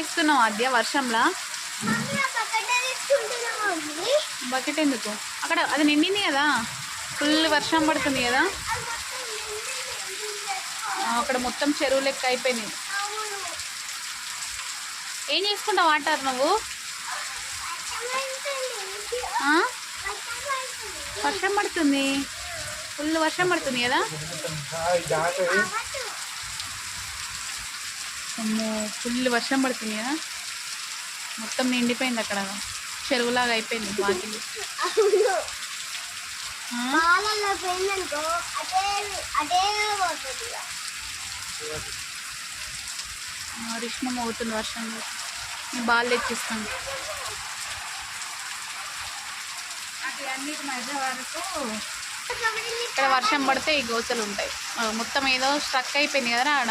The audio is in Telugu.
చేస్తున్నావు ఆద్య వర్షంలా? బకెట్ ఎందుకు? అక్కడ అది నిండింది కదా, ఫుల్ వర్షం పడుతుంది కదా. అక్కడ మొత్తం చెరువు లెక్క అయిపోయింది. ఏం చేసుకుంటావు వాటర్ నువ్వు? వర్షం పడుతుంది, ఫుల్ వర్షం పడుతుంది కదా. అమ్మో, ఫుల్ వర్షం పడుతుంది కదా, మొత్తం నిండిపోయింది అక్కడ, చెరువులాగా అయిపోయింది వాకిలి. రిష్మం అవుతుంది వర్షంలో. నేను బాల్ తెచ్చిస్తాను. ఇక్కడ వర్షం పడితే ఈ గోసలు ఉంటాయి మొత్తం. ఏదో స్ట్రక్ అయిపోయింది కదా ఆడ.